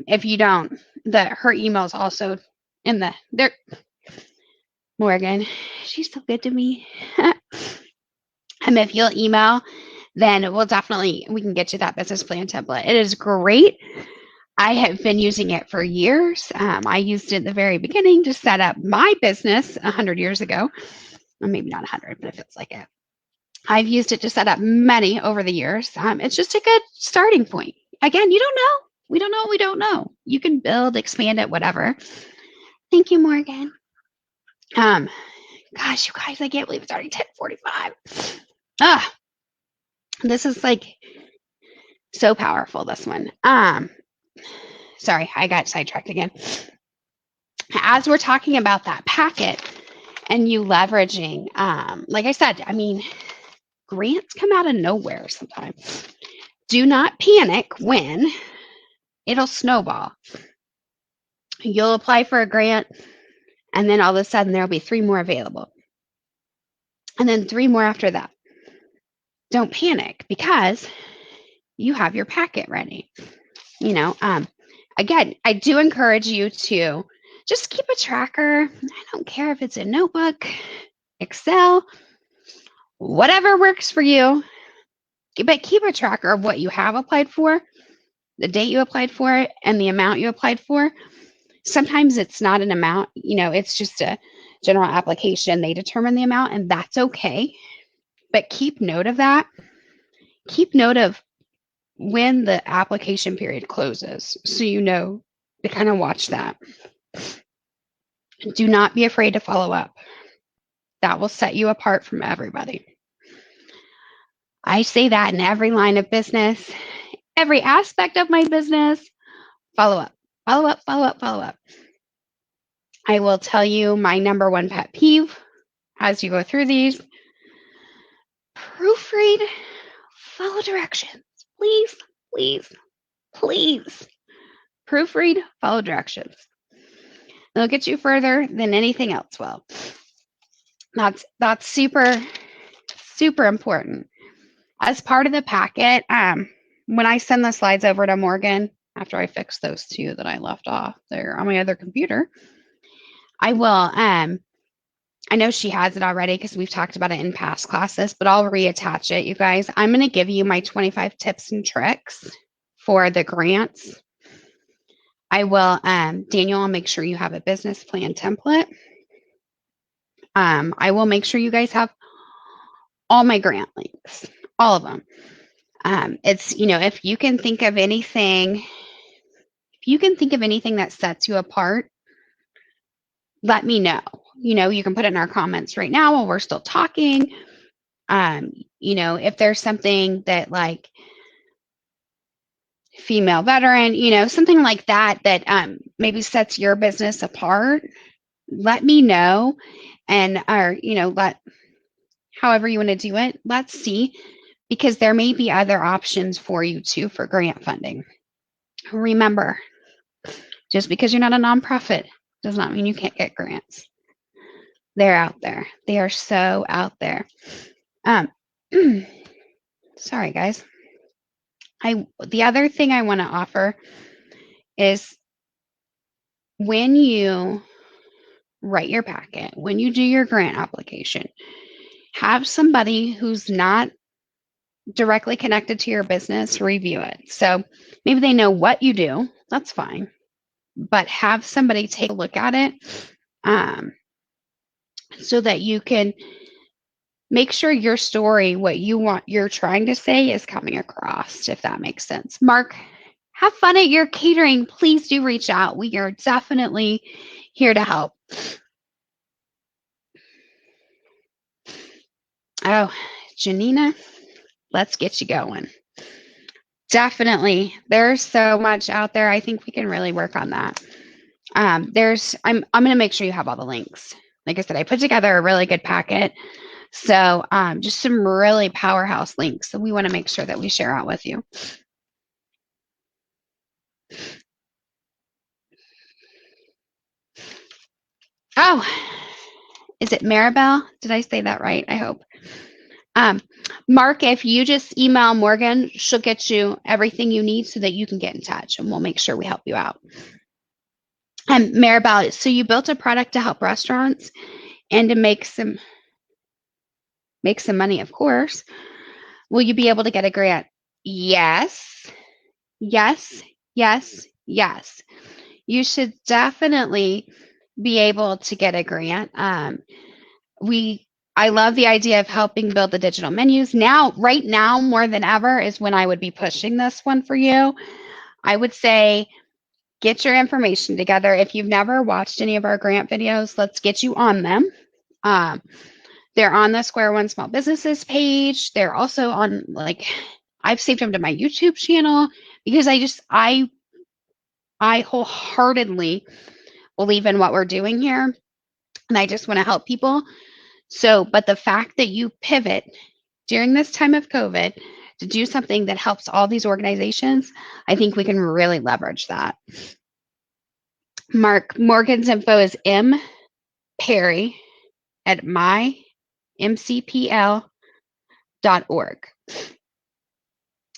If you don't, her email is also in there. Morgan, she's so good to me. If you'll email, then we can get you that business plan template. It is great. I have been using it for years. I used it at the very beginning to set up my business 100 years ago. Well, maybe not 100, but it feels like it. I've used it to set up many over the years. It's just a good starting point. Again, you don't know. We don't know what we don't know. You can build, expand it, whatever. Thank you, Morgan. Gosh, you guys, I can't believe it's already 10:45. This is like so powerful, this one. Sorry, I got sidetracked again. As we're talking about that packet and you leveraging, like I said, I mean, grants come out of nowhere sometimes. Do not panic when it'll snowball. You'll apply for a grant, and then all of a sudden there'll be 3 more available. And then 3 more after that. Don't panic because you have your packet ready. Again, I do encourage you to just keep a tracker. I don't care if it's a notebook, Excel, whatever works for you, but keep a tracker of what you have applied for, the date you applied for it, and the amount you applied for. Sometimes it's not an amount, it's just a general application. They determine the amount, and that's okay. But keep note of that. Keep note of when the application period closes, so you know to kind of watch that. Do not be afraid to follow up. That will set you apart from everybody. I say that in every line of business, every aspect of my business. Follow up, follow up, follow up, follow up. I will tell you my number one pet peeve as you go through these. Proofread, follow directions. Please, please, please. Proofread, follow directions. It'll get you further than anything else will. That's super, super important. As part of the packet, when I send the slides over to Morgan, after I fix those 2 that I left off there on my other computer, I will, I know she has it already because we've talked about it in past classes, but I'll reattach it, you guys. I'm going to give you my 25 tips and tricks for the grants. I will, Daniel, I'll make sure you have a business plan template. I will make sure you guys have all my grant links, all of them. It's, if you can think of anything that sets you apart, let me know. You can put it in our comments right now while we're still talking. If there's something that like female veteran, something like that maybe sets your business apart, let me know. And, however you want to do it, let's see, because there may be other options for you too for grant funding. Remember, just because you're not a nonprofit does not mean you can't get grants. They're out there. They are so out there. Sorry, guys. The other thing I want to offer is when you write your packet, when you do your grant application, have somebody who's not directly connected to your business review it. So maybe they know what you do. That's fine. But have somebody take a look at it. so that you can make sure your story, what you're trying to say, is coming across, if that makes sense. Mark, have fun at your catering. Please do reach out. We are definitely here to help. Oh, Janina, let's get you going. Definitely. There's so much out there. I think we can really work on that. I'm going to make sure you have all the links. Like I said, I put together a really good packet. So just some really powerhouse links. So we want to make sure that we share out with you. Oh, is it Maribel? Did I say that right? I hope. Mark, if you just email Morgan, she'll get you everything you need so that you can get in touch, and we'll make sure we help you out. And Maribel, so you built a product to help restaurants and to make some money, of course. Will you be able to get a grant? Yes, yes, yes, yes. You should definitely be able to get a grant. I love the idea of helping build the digital menus. Now, right now, more than ever, is when I would be pushing this one for you. I would say get your information together. If you've never watched any of our grant videos, let's get you on them. They're on the Square One Small Businesses page. They're also on, like, I've saved them to my YouTube channel because I wholeheartedly believe in what we're doing here, and I just want to help people. So, but the fact that you pivot during this time of COVID to do something that helps all these organizations, I think we can really leverage that. Mark, Morgan's info is M. Parry at mymcpl.org.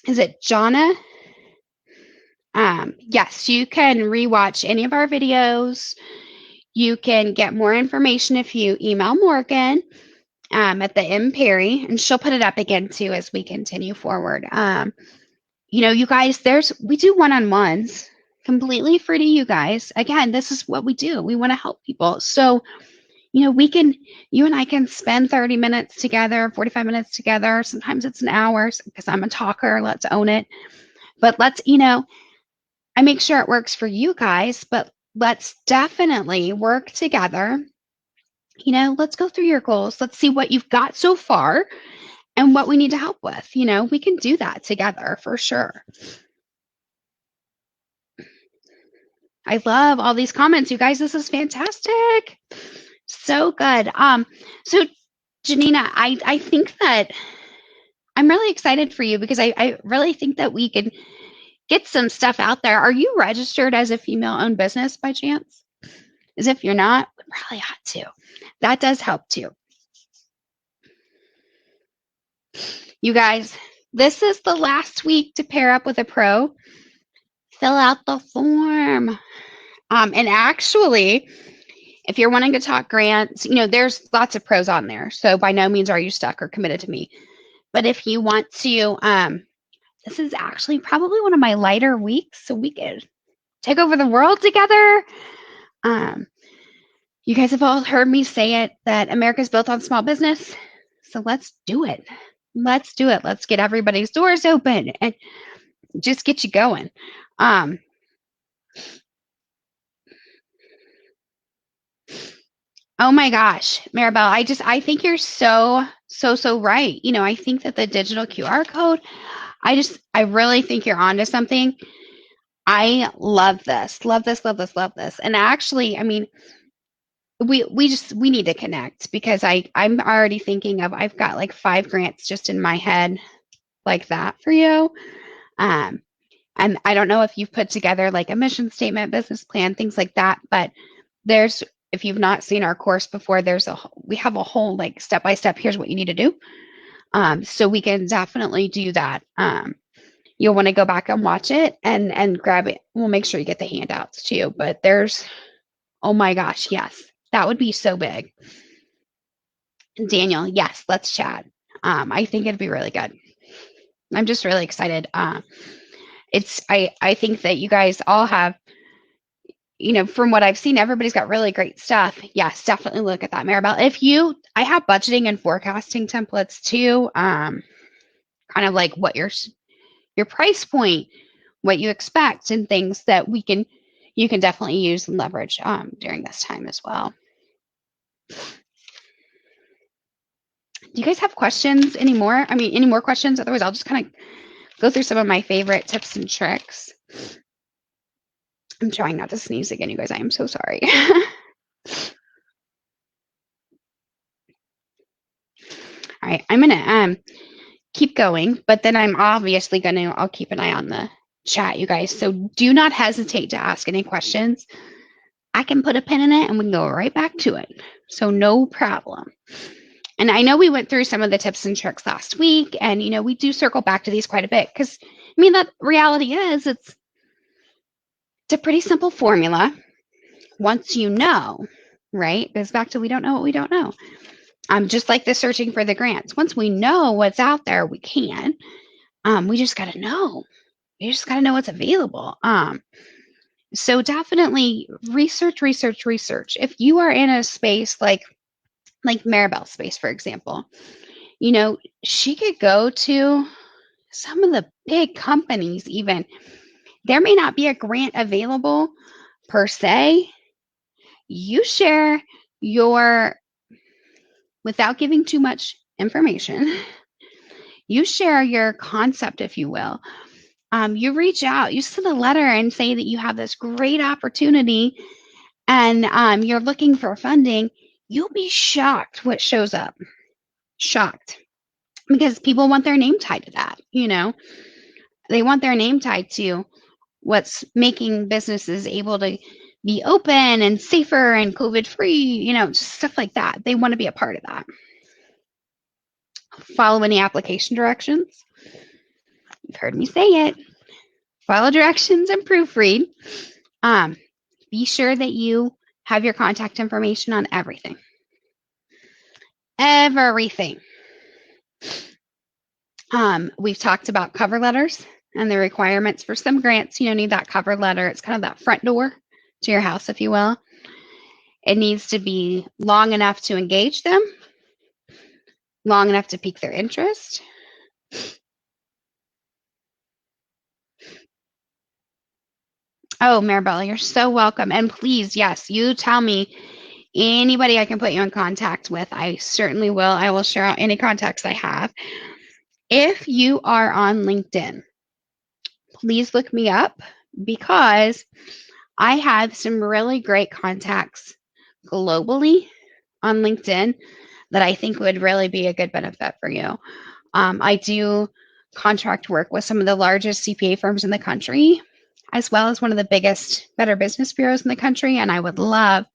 Is it Jonna? Yes, you can rewatch any of our videos. You can get more information if you email Morgan at the M. Parry, and she'll put it up again too as we continue forward. You guys, we do one-on-ones completely free to you guys. Again, this is what we do. We want to help people. So, you and I can spend 30 minutes together, 45 minutes together. Sometimes it's an hour because I'm a talker. Let's own it. But I make sure it works for you guys, but let's definitely work together. Let's go through your goals. Let's see what you've got so far and what we need to help with. We can do that together for sure. I love all these comments, you guys. This is fantastic. So good. So Janina, I think that I'm really excited for you because I really think that we can get some stuff out there. Are you registered as a female-owned business by chance? As if you're not, we probably ought to. That does help too. You guys, this is the last week to pair up with a pro. Fill out the form. And actually, if you're wanting to talk grants, there's lots of pros on there. So by no means are you stuck or committed to me. But if you want to, this is actually probably one of my lighter weeks, so we could take over the world together. You guys have all heard me say it, that America's built on small business. So let's do it. Let's do it. Let's get everybody's doors open and just get you going. Oh my gosh, Maribel, I think you're so right. I think that the digital QR code, I really think you're onto something. I love this, love this, love this, love this. And actually, we need to connect because I'm already thinking of, I've got like 5 grants just in my head like that for you. And I don't know if you've put together like a mission statement, business plan, things like that, but if you've not seen our course before, we have a whole like step-by-step, here's what you need to do. So we can definitely do that. You'll want to go back and watch it and grab it. We'll make sure you get the handouts too, but oh my gosh, yes, that would be so big. Daniel, yes, let's chat. I think it'd be really good. I'm just really excited. I think that you guys all have, from what I've seen, everybody's got really great stuff. Yes, definitely look at that, Maribel. I have budgeting and forecasting templates too. Kind of like what your price point, what you expect, and things that you can definitely use and leverage during this time as well. Do you guys have questions anymore? Any more questions? Otherwise, I'll just kind of go through some of my favorite tips and tricks. I'm trying not to sneeze again, you guys. I am so sorry. All right, I'm gonna keep going, but then I'll keep an eye on the chat, you guys. So do not hesitate to ask any questions. I can put a pin in it and we can go right back to it. So no problem. And I know we went through some of the tips and tricks last week, and we do circle back to these quite a bit because the reality is it's a pretty simple formula. Once you know, right? It goes back to we don't know what we don't know. Just like the searching for the grants. Once we know what's out there, we can. We just got to know. You just got to know what's available. So definitely research. If you are in a space like Maribel's space, for example, she could go to some of the big companies even. There may not be a grant available per se. You share without giving too much information, you share your concept, if you will. You reach out, you send a letter and say that you have this great opportunity and you're looking for funding. You'll be shocked what shows up. Shocked. Because people want their name tied to that, They want their name tied to what's making businesses able to be open and safer and COVID-free, just stuff like that. They want to be a part of that. Follow any application directions. You've heard me say it. Follow directions and proofread. Be sure that you have your contact information on everything. Everything. We've talked about cover letters and the requirements for some grants. Need that cover letter. It's kind of that front door to your house, if you will. It needs to be long enough to engage them, long enough to pique their interest. Oh, Maribel, you're so welcome. And please, yes, you tell me anybody I can put you in contact with. I certainly will. I will share out any contacts I have. If you are on LinkedIn, please look me up because I have some really great contacts globally on LinkedIn that I think would really be a good benefit for you. I do contract work with some of the largest CPA firms in the country, as well as one of the biggest Better Business Bureaus in the country. And I would love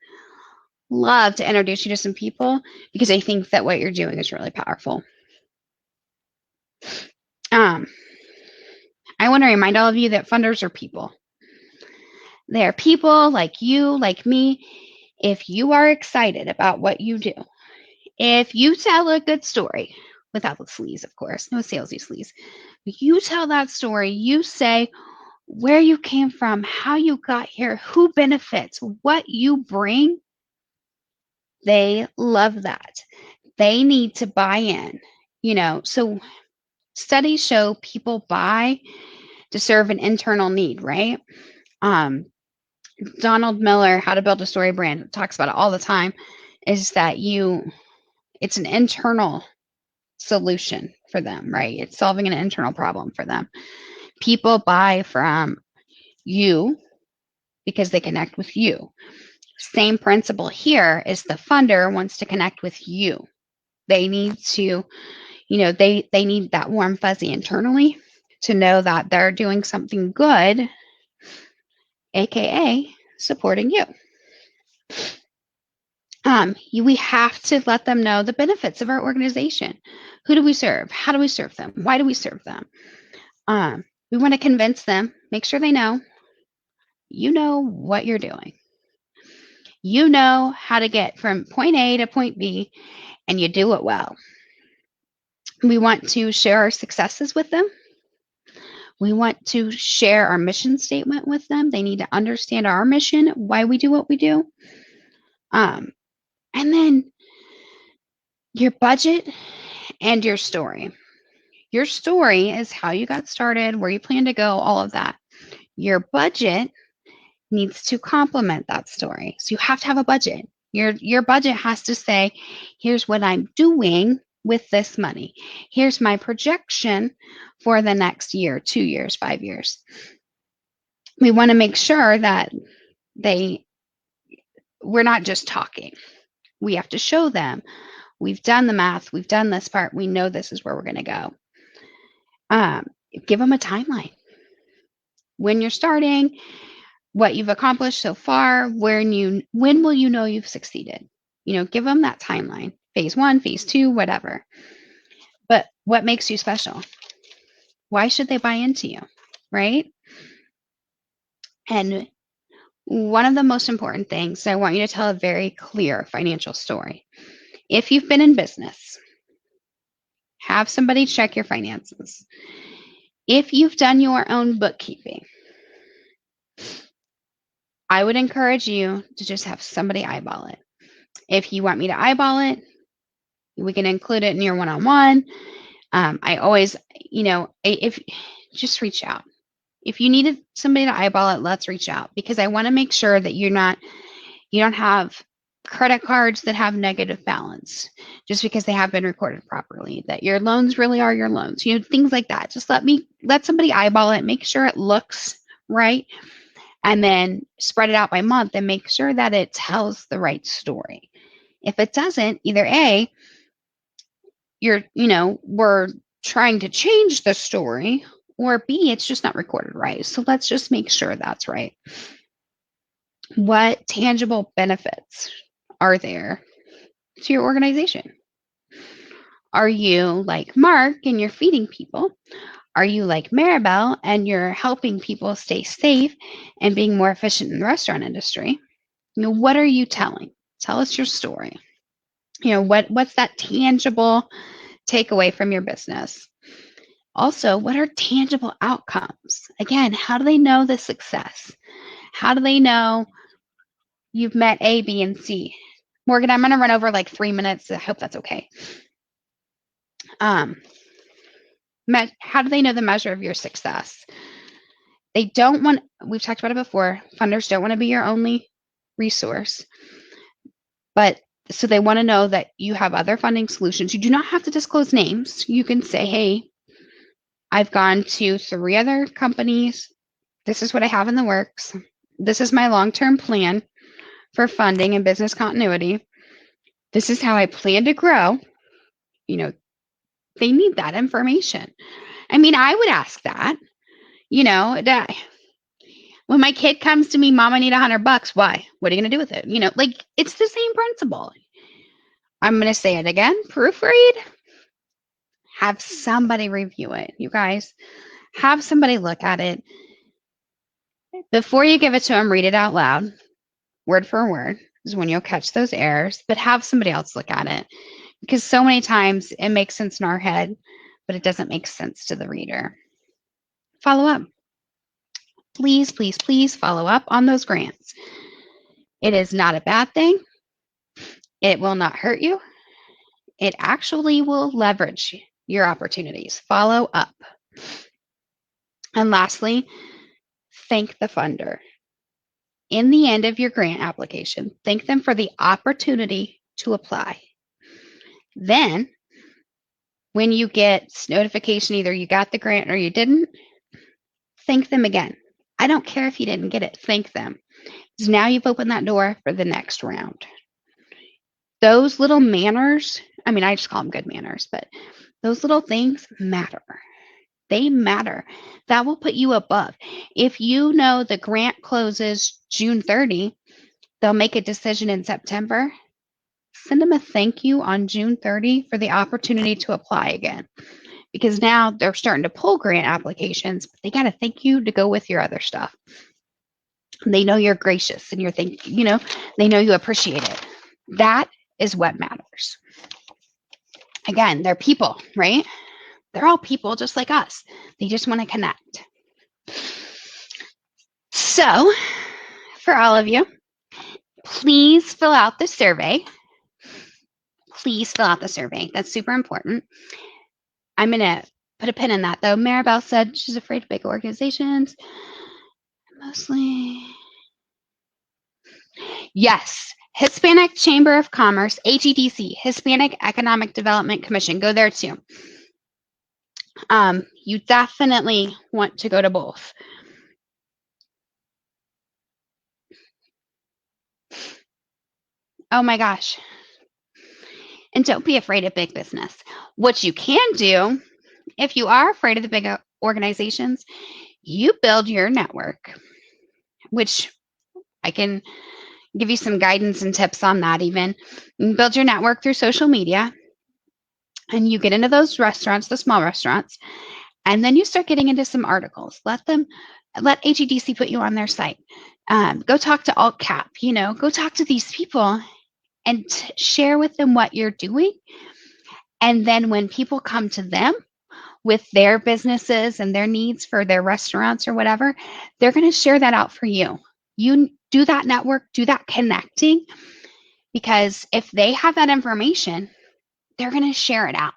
to introduce you to some people because I think that what you're doing is really powerful. I want to remind all of you that funders are people. They are people like you, like me. If you are excited about what you do, if you tell a good story, without the sleaze, of course, no salesy sleaze, but you tell that story, you say where you came from, how you got here, who benefits, what you bring, they love that. They need to buy in, so studies show people buy to serve an internal need, right? Donald Miller, How to Build a Story Brand, talks about it all the time, is that it's an internal solution for them, right? It's solving an internal problem for them. People buy from you because they connect with you. Same principle here is the funder wants to connect with you. They need to, they need that warm fuzzy internally to know that they're doing something good, aka supporting you. We have to let them know the benefits of our organization. Who do we serve? How do we serve them? Why do we serve them? We want to convince them, make sure they know, you know what you're doing. You know how to get from point A to point B, and you do it well. We want to share our successes with them. We want to share our mission statement with them. They need to understand our mission, why we do what we do. And then your budget and your story. Your story is how you got started, where you plan to go, all of that. Your budget needs to complement that story. So you have to have a budget. Your budget has to say, here's what I'm doing with this money. Here's my projection for the next year, 2 years, 5 years. We want to make sure that we're not just talking. We have to show them we've done the math, we've done this part, we know this is where we're going to go. Give them a timeline. When you're starting, what you've accomplished so far, when will you know you've succeeded? Give them that timeline. Phase 1, phase 2, whatever. But what makes you special? Why should they buy into you, right? And one of the most important things, I want you to tell a very clear financial story. If you've been in business, have somebody check your finances. If you've done your own bookkeeping, I would encourage you to just have somebody eyeball it. If you want me to eyeball it, we can include it in your one-on-one. I always, if just reach out. If you needed somebody to eyeball it, let's reach out, because I want to make sure that you don't have credit cards that have negative balance just because they have been recorded properly, that your loans really are your loans, things like that. Just let somebody eyeball it, make sure it looks right, and then spread it out by month and make sure that it tells the right story. If it doesn't, either A, we're trying to change the story, or B, it's just not recorded right. So let's just make sure that's right. What tangible benefits are there to your organization? Are you like Mark and you're feeding people? Are you like Maribel and you're helping people stay safe and being more efficient in the restaurant industry? What are you telling? Tell us your story. What's that tangible takeaway from your business? Also, what are tangible outcomes? Again, how do they know the success? How do they know you've met A, B, and C? Morgan, I'm going to run over like 3 minutes. I hope that's okay. How do they know the measure of your success? We've talked about it before, funders don't want to be your only resource. But so they want to know that you have other funding solutions. You do not have to disclose names. You can say, hey, I've gone to 3 other companies. This is what I have in the works. This is my long-term plan for funding and business continuity. This is how I plan to grow. They need that information. I mean, I would ask that, when my kid comes to me, Mom, I need $100. Why? What are you going to do with it? It's the same principle. I'm going to say it again. Proofread. Have somebody review it, you guys. Have somebody look at it. Before you give it to them, read it out loud, word for word, is when you'll catch those errors, but have somebody else look at it, because so many times it makes sense in our head, but it doesn't make sense to the reader. Follow up. Please, please, please follow up on those grants. It is not a bad thing. It will not hurt you. It actually will leverage your opportunities. Follow up. And lastly, thank the funder. In the end of your grant application, thank them for the opportunity to apply. Then, when you get notification, either you got the grant or you didn't, thank them again. I don't care if you didn't get it, thank them. Because now you've opened that door for the next round. Those little manners, I just call them good manners, but those little things matter. They matter. That will put you above. If you know the grant closes June 30, they'll make a decision in September. Send them a thank you on June 30 for the opportunity to apply again. Because now they're starting to pull grant applications, but they got to thank you to go with your other stuff. They know you're gracious and they know you appreciate it. That is what matters. Again, they're people, right? They're all people just like us. They just want to connect. So, for all of you, please fill out the survey. Please fill out the survey. That's super important. I'm going to put a pin in that, though. Maribel said she's afraid of big organizations. Mostly. Yes. Hispanic Chamber of Commerce, HEDC, Hispanic Economic Development Commission. Go there too. You definitely want to go to both. Oh my gosh. And don't be afraid of big business. What you can do, if you are afraid of the big organizations, you build your network, which I can give you some guidance and tips on that even. You build your network through social media, and you get into those restaurants, the small restaurants, and then you start getting into some articles. Let HEDC put you on their site. Go talk to AltCap, go talk to these people and share with them what you're doing. And then when people come to them with their businesses and their needs for their restaurants or whatever, they're going to share that out for you. You do that network, do that connecting, because if they have that information, they're going to share it out.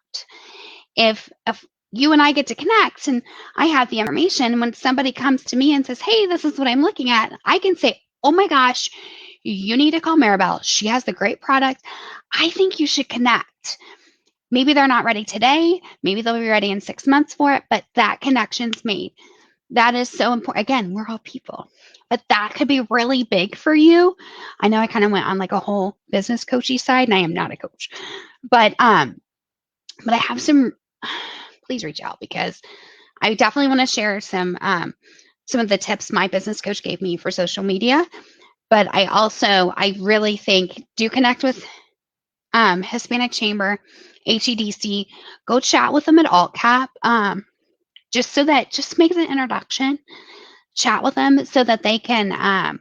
If you and I get to connect and I have the information, when somebody comes to me and says, hey, this is what I'm looking at, I can say, oh my gosh, you need to call Maribel. She has the great product. I think you should connect. Maybe they're not ready today. Maybe they'll be ready in 6 months for it, but that connection's made. That is so important. Again, we're all people, but that could be really big for you. I know I kind of went on like a whole business coachy side, and I am not a coach, but I have some. Please reach out, because I definitely want to share some of the tips my business coach gave me for social media. But I really think do connect with Hispanic Chamber, HEDC. Go chat with them at AltCap. Just make an introduction. Chat with them so that they can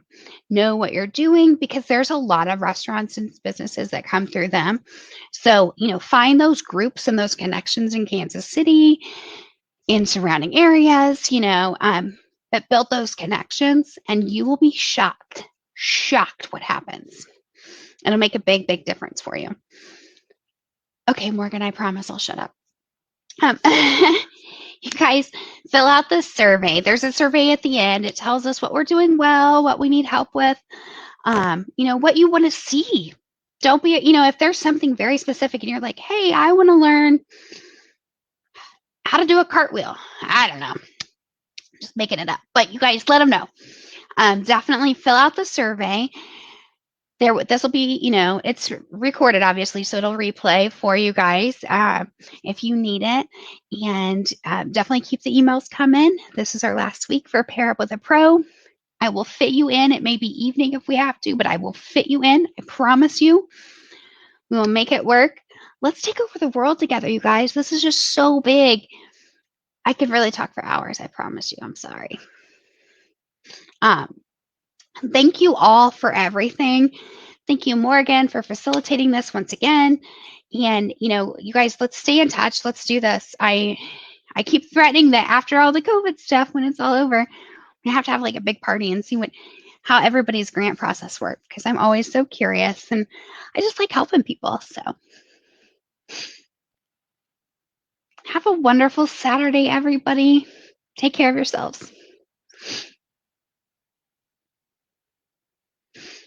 know what you're doing, because there's a lot of restaurants and businesses that come through them. So, find those groups and those connections in Kansas City, in surrounding areas, but build those connections, and you will be shocked what happens. It'll make a big, big difference for you. Okay, Morgan, I promise I'll shut up. You guys, fill out the survey. There's a survey at the end. It tells us what we're doing well, what we need help with, what you want to see. Don't be, if there's something very specific and you're like, hey, I want to learn how to do a cartwheel. I don't know. Just making it up. But you guys, let them know. Definitely fill out the survey. This will be, it's recorded, obviously, so it'll replay for you guys if you need it. And definitely keep the emails coming. This is our last week for Pair Up with a Pro. I will fit you in. It may be evening if we have to, but I will fit you in. I promise you. We will make it work. Let's take over the world together, you guys. This is just so big. I could really talk for hours. I promise you. I'm sorry. Thank you all for everything. Thank you, Morgan, for facilitating this once again. And, you guys, let's stay in touch. Let's do this. I keep threatening that after all the COVID stuff, when it's all over, we have to have like a big party and see how everybody's grant process works, because I'm always so curious and I just like helping people. So have a wonderful Saturday, everybody. Take care of yourselves.